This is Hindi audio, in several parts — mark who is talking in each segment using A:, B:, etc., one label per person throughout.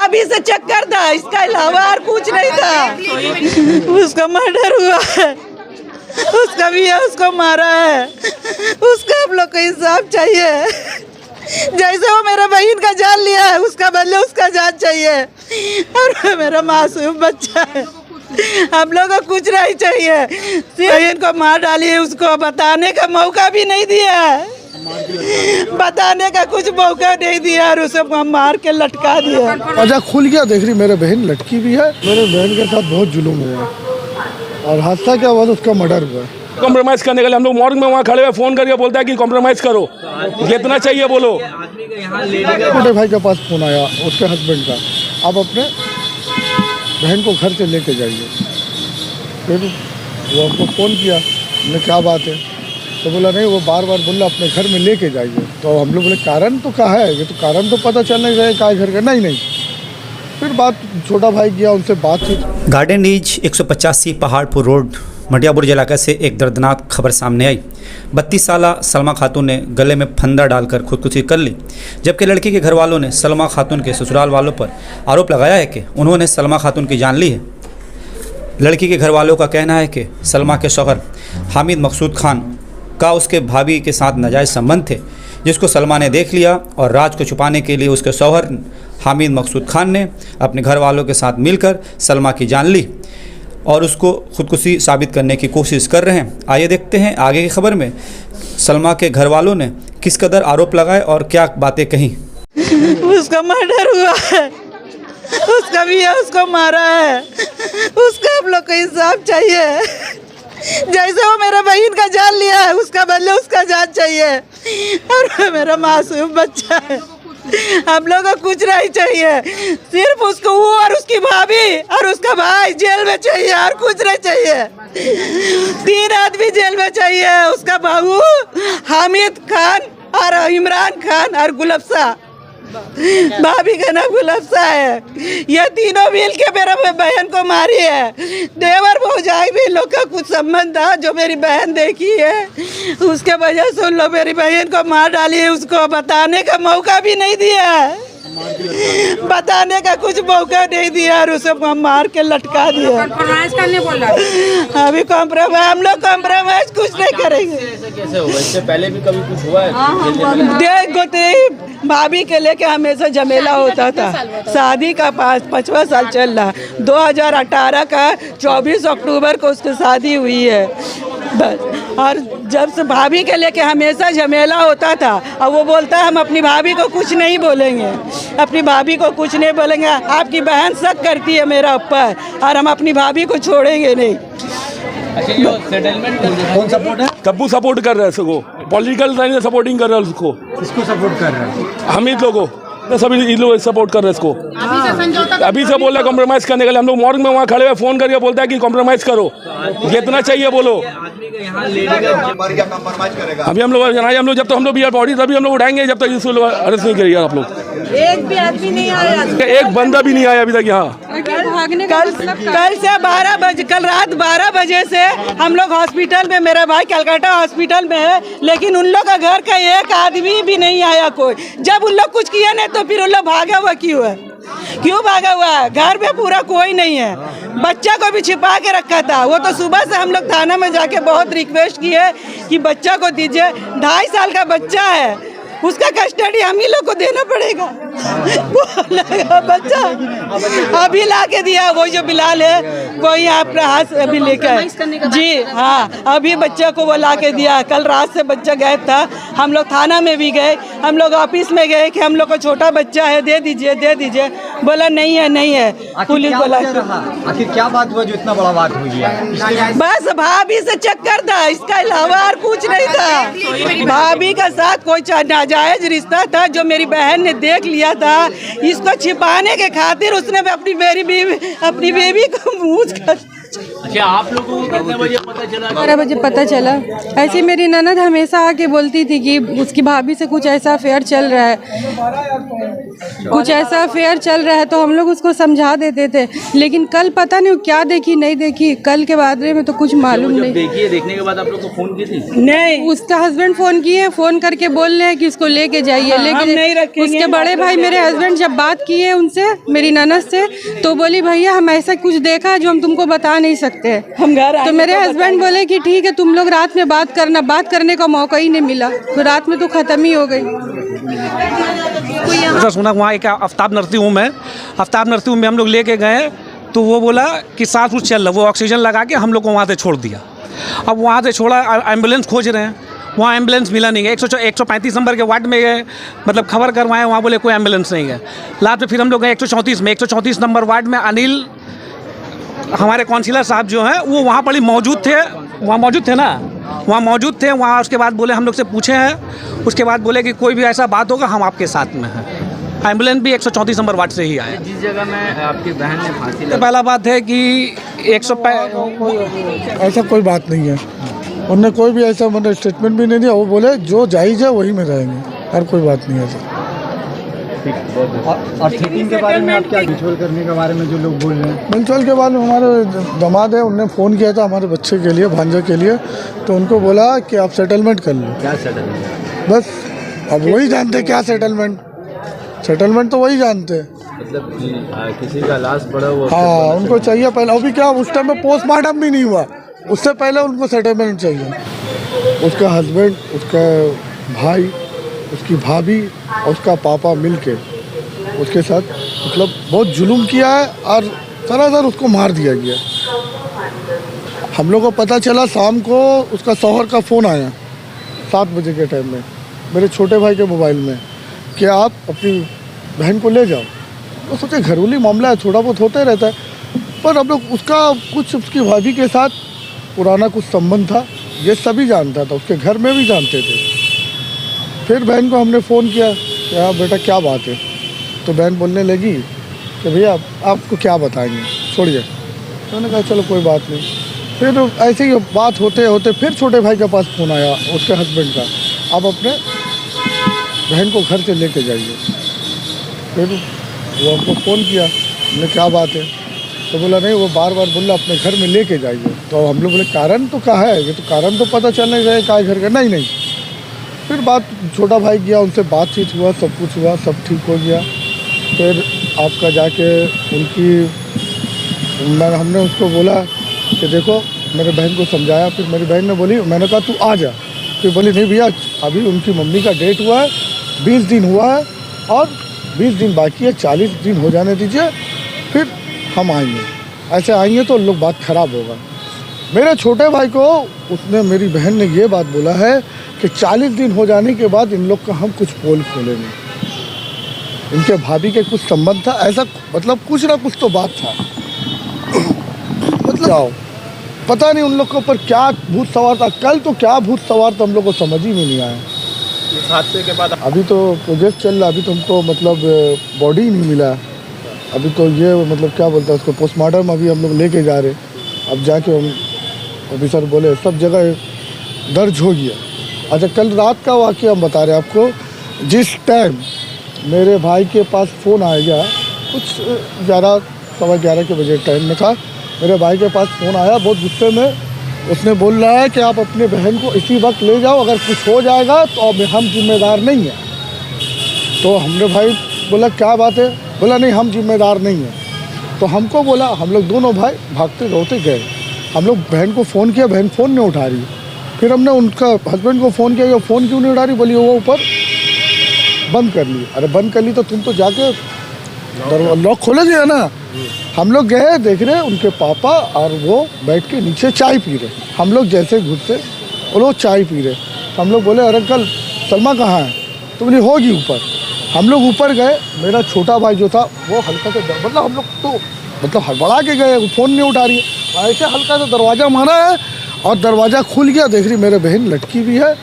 A: भाभी से चक्कर था, इसका अलावा और कुछ नहीं था। उसका मर्डर हुआ है, उसका भी है, उसको मारा है, उसका आप लोग को इंसाफ चाहिए। जैसे वो मेरा बहन का जान लिया है, उसका बदले उसका जान चाहिए। और मेरा मासूम बच्चा है, हम लोग को कुछ नहीं चाहिए। बहन को मार डाली है, उसको बताने का मौका भी नहीं दिया है, बताने का कुछ मौका नहीं दिया और उसे मार के लटका दिया।
B: वजह खुल गया, देख रही मेरे बहन लटकी भी है, मेरे बहन के साथ बहुत जुलूम हुआ और हादसा क्या हुआ, उसका मर्डर हुआ।
C: कॉम्प्रोमाइज़ करने के लिए हम लोग मॉर्ग में वहाँ खड़े हुए फ़ोन करके बोलता है कि कॉम्प्रोमाइज़ करो, जितना चाहिए बोलो।
B: छोटे भाई के पास फ़ोन आया उसके हस्बैंड का, आप अपने बहन को घर से लेके जाइए। फिर वो हमको फ़ोन किया, हमने क्या बात है, तो बोला नहीं, वो बार बार बोला अपने घर में लेके जाइए। तो हम लोग बोले कारण तो कहाँ है, ये तो कारण तो पता चल नहीं रहा है कहाँ घर का। नहीं फिर बात छोटा भाई किया, उनसे बातचीत।
D: गार्डन रीच 185 पहाड़पुर रोड मटिया बुर्ज इलाके से एक दर्दनाक खबर सामने आई। 32 साला सलमा खातून ने गले में फंदा डालकर खुदकुशी कर ली, जबकि लड़की के घर वालों ने सलमा खातून के ससुराल वालों पर आरोप लगाया है कि उन्होंने सलमा खातून की जान ली है। लड़की के घर वालों का कहना है कि सलमा के शौहर हामिद मकसूद खान का उसके भाभी के साथ नाजायज़ संबंध थे, जिसको सलमा ने देख लिया और राज को छुपाने के लिए उसके शौहर हामिद मकसूद खान ने अपने घर वालों के साथ मिलकर सलमा की जान ली और उसको खुदकुशी साबित करने की कोशिश कर रहे हैं। आइए देखते हैं आगे की खबर में सलमा के घर वालों ने किस कदर आरोप लगाए और क्या बातें कहीं।
A: उसका मर्डर हुआ है, उसका भी है, उसको मारा है, उसका आप लोग को इंसाफ चाहिए। जैसे वो मेरा बहन का जान लिया है, उसका बदले उसका जान चाहिए। और मेरा मासूम बच्चा है, हम लोग को कुछ नहीं चाहिए, सिर्फ उसको वो और उसकी भाभी और उसका भाई जेल में चाहिए और कुछ नहीं चाहिए। 3 आदमी जेल में चाहिए, उसका बहू हामिद खान और इमरान खान और गुलफ्सा, भाभी का नाम गुलफ्सा है। ये तीनों मिल के मेरा बहन को मारी है। देवर भौजाई भी लोग का कुछ संबंध था, जो मेरी बहन देखी है, उसके वजह से उन लोग मेरी बहन को मार डाली है। उसको बताने का मौका भी नहीं दिया है, बताने का कुछ मौका नहीं दिया और उसे मार के लटका दिया।
E: कॉम्प्रोमाइज करने बोल रहा है।
A: अभी कॉम्प्रोमाइज, हम लोग कॉम्प्रोमाइज कुछ नहीं करेंगे।
F: कैसे होगा, इससे पहले भी कभी कुछ हुआ है?
A: देख गोते भाभी के लेके हमेशा झमेला होता था। शादी का 5वां साल चल रहा, 2018 का 24 अक्टूबर को उसकी शादी हुई है बस। और जब से भाभी के लेके हमेशा झमेला होता था, और वो बोलता है हम अपनी भाभी को कुछ नहीं बोलेंगे, अपनी भाभी को कुछ नहीं बोलेंगे। आपकी बहन शक करती है मेरा ऊपर और हम अपनी भाभी को छोड़ेंगे नहीं।
F: अच्छा, ये सेटलमेंट कौन सपोर्ट है?
C: तब्बू सपोर्ट कर रहा है उसको, पॉलिटिकल साइड से सपोर्टिंग कर रहा है उसको।
B: किसको सपोर्ट कर रहे हैं?
C: हम इन लोगों तो सभी इन लोग सपोर्ट कर रहे हैं इसको। अभी से बोल रहा है कॉम्प्रोमाइज़ करने के लिए। हम लोग मॉर्ग में वहाँ खड़े हुए फ़ोन करके बोलता है कि कॉम्प्रोमाइज़ करो, जितना चाहिए बोलो। अभी हम लोग जब तक हम लोग बॉडी तभी हम लोग उठाएंगे, जब तक इसको अरेस्ट नहीं करिएगा आप लोग।
A: एक भी आदमी नहीं आया,
C: एक बंदा भी नहीं आया अभी तक यहाँ।
A: कल से 12 बजे, कल रात 12 बजे से हम लोग हॉस्पिटल में, मेरा भाई कलकत्ता हॉस्पिटल में है, लेकिन उन लोग का घर का एक आदमी भी नहीं आया कोई। जब उन लोग कुछ किया नहीं तो फिर उन लोग भागा हुआ क्यों है? क्यों भागा हुआ है? घर में पूरा कोई नहीं है, बच्चा को भी छिपा के रखा था। वो तो सुबह से हम लोग थाना में जाके बहुत रिक्वेस्ट किए कि बच्चा को दीजिए, 2.5 साल का बच्चा है, उसका कस्टडी हम ही लोग को देना पड़ेगा। बच्चा अभी ला के दिया, वो जो बिलाल है वही आपका हाथ अभी लेकर, जी हाँ, अभी बच्चे को वो ला के दिया। कल रात से बच्चा गायब था, हम लोग थाना में भी गए, हम लोग ऑफिस में गए कि हम लोग को छोटा बच्चा है, दे दीजिए दे दीजिए। बोला नहीं है। पुलिस बोला
F: आखिर क्या बात हुआ जो इतना बड़ा बात हो गया?
A: बस भाभी से चक्कर था, इसका अलावा और कुछ नहीं था। भाभी का साथ कोई नाजायज रिश्ता था जो मेरी बहन ने देख लिया था। इसको छिपाने के खातिर उसने अपनी बेबी को मूछ कर
F: अच्छा, आप लोगों को कितने बजे पता चला?
E: 12 बजे पता चला। ऐसी मेरी ननद हमेशा आके बोलती थी कि उसकी भाभी से कुछ ऐसा अफेयर चल रहा है, कुछ ऐसा अफेयर चल रहा है, तो हम लोग उसको समझा देते थे। लेकिन कल पता नहीं वो क्या देखी नहीं देखी, कल के बारे में तो कुछ मालूम नहीं।
F: देखने के बाद आप लोग को फोन की थी?
E: नहीं, उसका हस्बैंड फोन किए, फोन करके बोल रहे हैं कि उसको लेके जाइए, लेके उसके बड़े भाई मेरे हस्बैंड जब बात किए उनसे, मेरी ननद से, तो बोली भैया हम ऐसा कुछ देखा है जो हम तुमको बता नहीं सकते। हम घर तो मेरे हस्बैंड बोले कि ठीक है तुम लोग रात में बात करना, बात करने का मौका ही नहीं मिला, तो रात में तो खत्म ही हो गई।
G: ऐसा सुना वहाँ एक आफ्ताब नर्सिंग होम है, आफ्ताब नर्सिंग होम में हम लोग लेके गए तो वो बोला कि सांस उस चल रहा, वो ऑक्सीजन लगा के हम लोग को वहाँ से छोड़ दिया। अब वहाँ से छोड़ा, एम्बुलेंस खोज रहे हैं, वहाँ एम्बुलेंस मिला नहीं है। 135 नंबर के वार्ड में गए, मतलब खबर करवाएं, वहाँ बोले कोई एम्बुलेंस नहीं है। लास्ट में फिर हम लोग गए 134 में, 134 नंबर वार्ड में अनिल हमारे काउंसिलर साहब जो हैं वो वहाँ पर मौजूद थे, वहाँ मौजूद थे ना, वहाँ मौजूद थे। वहाँ उसके बाद बोले हम लोग से पूछे हैं, उसके बाद बोले कि कोई भी ऐसा बात होगा हम आपके साथ में हैं। एम्बुलेंस भी 134 नंबर वार्ड से ही आया।
F: जिस जगह में आपकी बहन ने फांसी
G: तो पहला बात है कि 100
B: ऐसा कोई बात नहीं है, उन्होंने कोई भी ऐसा मतलब स्टेटमेंट भी नहीं दिया। वो बोले जो जायज़ है वही में रहेंगे, और कोई बात नहीं है सर।
H: और थ्रेटिंग के बारे में आप क्या विजुअल करने के बारे में जो लोग बोल रहे हैं?
B: मिलचुल के बाद हमारे दामाद है, उनने फ़ोन किया था हमारे बच्चे के लिए, भांजा के लिए, तो उनको बोला कि आप सेटलमेंट कर लो।
F: क्या सेटलमेंट?
B: बस अब वही जानते क्या सेटलमेंट, सेटलमेंट तो वही जानते हैं।
F: मतलब किसी का लाश पड़ा हुआ?
B: हाँ, उनको चाहिए पहले। अभी क्या उस टाइम में पोस्टमार्टम भी नहीं हुआ, उससे पहले उनको सेटलमेंट चाहिए। उसका हस्बैंड, उसका भाई, उसकी भाभी और उसका पापा मिलके उसके साथ मतलब बहुत जुल्म किया है और सरासर उसको मार दिया गया। हम लोग को पता चला शाम को उसका शौहर का फ़ोन आया 7 बजे के टाइम में मेरे छोटे भाई के मोबाइल में कि आप अपनी बहन को ले जाओ। तो सोचे घरेलू मामला है, थोड़ा बहुत होता ही रहता है, पर हम लोग उसका कुछ उसकी भाभी के साथ पुराना कुछ संबंध था, ये सभी जानता था, उसके घर में भी जानते थे। फिर बहन को हमने फ़ोन किया कि हाँ बेटा क्या बात है, तो बहन बोलने लगी कि भैया आपको क्या बताएंगे, छोड़िए। तो उन्होंने कहा चलो कोई बात नहीं। फिर ऐसे ही बात होते होते फिर छोटे भाई के पास फ़ोन आया उसके हस्बैंड का, आप अपने बहन को घर से लेके जाइए। फिर वो हमको फ़ोन किया, हमने क्या बात है, तो बोला नहीं वो बार बार बोला अपने घर में लेके जाइए। तो हम लोग बोले कारण तो कहाँ है, ये तो कारण तो पता चल नहीं रहा क्या घर का। नहीं फिर बात छोटा भाई गया, उनसे बातचीत हुआ, सब कुछ हुआ, सब ठीक हो गया। फिर आपका जाके उनकी हमने उसको बोला कि देखो, मेरे बहन को समझाया। फिर मेरी बहन ने बोली, मैंने कहा तू आ जा। फिर बोली नहीं भैया अभी उनकी मम्मी का डेट हुआ है, 20 दिन हुआ है और 20 दिन बाकी है, 40 दिन हो जाने दीजिए फिर हम आएंगे। ऐसे आएंगे तो लोग बात ख़राब होगा। मेरे छोटे भाई को उसने, मेरी बहन ने ये बात बोला है कि 40 दिन हो जाने के बाद इन लोग का हम कुछ पोल खोलेंगे। इनके भाभी के कुछ संबंध था, ऐसा मतलब कुछ ना कुछ तो बात था। मतलब आओ पता नहीं उन लोग के ऊपर क्या भूत सवार था, कल तो क्या भूत सवार था हम लोग को समझ ही में नहीं आया।
F: इस हादसे के बाद
B: अभी तो प्रोजेक्ट चल रहा, अभी तो हमको मतलब बॉडी ही नहीं मिला। अभी तो ये मतलब क्या बोलता है उसको, पोस्टमार्टम अभी हम लोग लेके जा रहे। अब जाके हम ऑफिसर बोले सब जगह दर्ज हो गया। अच्छा कल रात का वाक़या हम बता रहे हैं आपको। जिस टाइम मेरे भाई के पास फ़ोन आया, कुछ 11-11:15 के बजे टाइम में था, मेरे भाई के पास फ़ोन आया बहुत गुस्से में। उसने बोल रहा है कि आप अपने बहन को इसी वक्त ले जाओ, अगर कुछ हो जाएगा तो अब हम जिम्मेदार नहीं हैं। तो हमने भाई बोला क्या बात है, बोला नहीं हम जिम्मेदार नहीं हैं। तो हमको बोला, हम लोग दोनों भाई भागते दौड़ते गए। हम लोग बहन को फ़ोन किया, बहन फ़ोन नहीं उठा रही। फिर हमने उनका हस्बैंड को फ़ोन किया, ये फ़ोन क्यों नहीं उठा रही, बोली वो ऊपर बंद कर ली। अरे बंद कर ली तो तुम तो जाके लॉक खोले दिया ना। हम लोग गए, देख रहे उनके पापा और वो बैठ के नीचे चाय पी रहे। हम लोग जैसे घुसते वो लोग चाय पी रहे। हम लोग बोले अरे अंकल सलमा कहाँ है, तो बोली होगी ऊपर। हम लोग ऊपर गए, मेरा छोटा भाई जो था वो हल्का से मतलब हम लोग तो मतलब हड़बड़ा के गए, फ़ोन नहीं उठा रही है। ऐसे हल्का सा दरवाज़ा मारा है और दरवाज़ा खुल गया, देख रही मेरे बहन लटकी भी है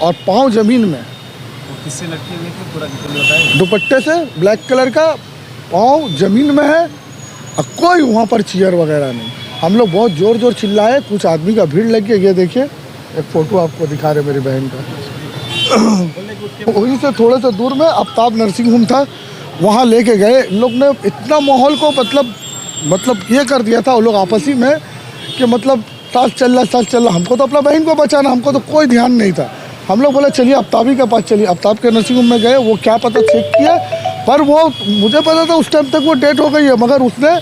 B: और पाँव ज़मीन में।
H: किससे लटकी हुई थी पूरा बताएं?
B: दुपट्टे से ब्लैक कलर का, पाँव ज़मीन में है और कोई वहाँ पर चेयर वगैरह नहीं। हम लोग बहुत ज़ोर ज़ोर चिल्लाए, कुछ आदमी का भीड़ लग गया। ये देखिए एक फ़ोटो आपको दिखा रहे मेरी बहन का। वहीं से थोड़े से दूर में आफ्ताब नर्सिंग होम था, वहाँ लेके गए। इन लोग ने इतना माहौल को मतलब ये कर दिया था वो लोग आपस ही में कि मतलब सांस चल रहा। हमको तो अपना बहन को बचाना, हमको तो कोई ध्यान नहीं था। हम लोग बोले चलिए आफ्ताबी के पास चलिए। आफ्ताब के नर्सिंग होम में गए, वो क्या पता चेक किया, पर वो मुझे पता था उस टाइम तक वो डेट हो गई है, मगर उसने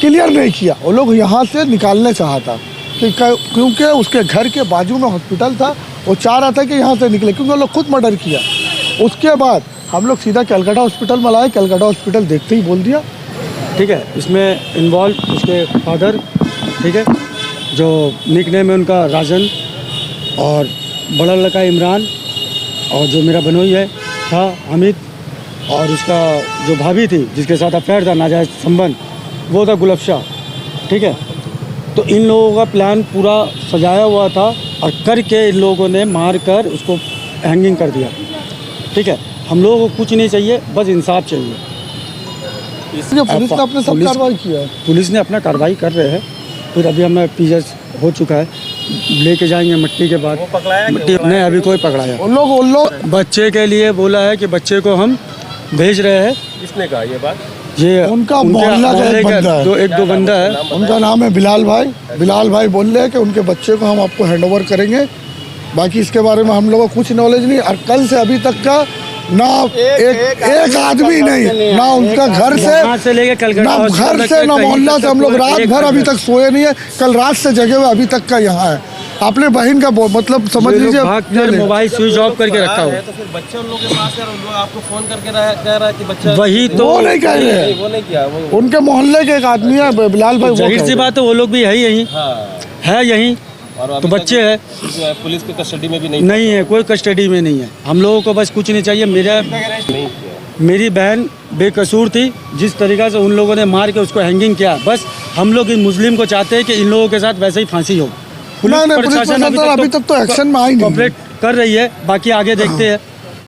B: क्लियर नहीं किया। वो लोग यहाँ से निकालने चाहता कि क्योंकि उसके घर के बाजू में हॉस्पिटल था, वो चाह रहा था कि यहाँ से निकले, क्योंकि वो लोग खुद मर्डर किया। उसके बाद हम लोग सीधा कलकत्ता हॉस्पिटल में लाए। कलकत्ता हॉस्पिटल देखते ही बोल दिया,
H: ठीक है, इसमें इन्वॉल्व उसके फादर, ठीक है, जो निक नेम है उनका राजन, और बड़ा लड़का इमरान, और जो मेरा बनोई है था हामिद, और उसका जो भाभी थी जिसके साथ अफेयर था, नाजायज़ संबंध, वो था गुलफशाह, ठीक है। तो इन लोगों का प्लान पूरा सजाया हुआ था और करके इन लोगों ने मार कर उसको हैंगिंग कर दिया, ठीक है। हम लोगों को कुछ नहीं चाहिए, बस इंसाफ चाहिए।
B: पुलिस ने अपने सब कार्रवाई किया है।
H: पुलिस ने अपना कार्रवाई कर रहे हैं। फिर अभी हमें पीएस हो चुका है, लेके जाएंगे मट्टी के बाद। मट्टी नहीं अभी कोई पकड़ाया।
B: उन लोग
H: बच्चे के लिए बोला है कि बच्चे को हम भेज रहे हैं।
F: किसने कहा ये बात?
H: ये
B: उनका मोहल्ला का एक बंदा है,
H: एक दो बंदा है,
B: उनका नाम है बिलाल भाई। बिलाल भाई बोल रहे हैं कि उनके बच्चे को हम आपको हैंडओवर करेंगे। बाकी इसके बारे में हम लोगों को कुछ नॉलेज नहीं। और कल से अभी तक का ना एक आदमी नहीं, ना उनका घर से
H: लेके
B: ना घर से ना मोहल्ला से। हम लोग रात भर अभी तक सोए नहीं है, कल रात से जगे हुए अभी तक का यहाँ है। अपने बहन का मतलब समझ लीजिए
H: मोबाइल स्विच ऑफ करके रखा हुआ।
F: तो फिर बच्चे उन लोगों के पास है और उन लोग आपको फोन करके कह रहा है कि बच्चा,
H: वही तो
B: वो नहीं कह रहे हैं,
F: वो नहीं किया, वो
B: उनके मोहल्ले के एक आदमी है बिलाल भाई।
H: जाहिर सी बात है वो लोग भी है यहीं, है यहीं,
F: और
H: तो बच्चे है
F: पुलिस की कस्टडी में भी
H: नहीं है, कोई कस्टडी में नहीं है। हम लोगों को बस कुछ नहीं चाहिए। मेरी बहन बेकसूर थी, जिस तरीक़ा से उन लोगों ने मार के उसको हैंगिंग किया, बस हम लोग इन मुस्लिम को चाहते हैं कि इन लोगों के साथ वैसे ही फांसी हो।
B: पुलिस प्रशासन अभी तक तो एक्शन में आई नहीं,
H: कॉपरेट कर रही है, बाकी आगे देखते हैं।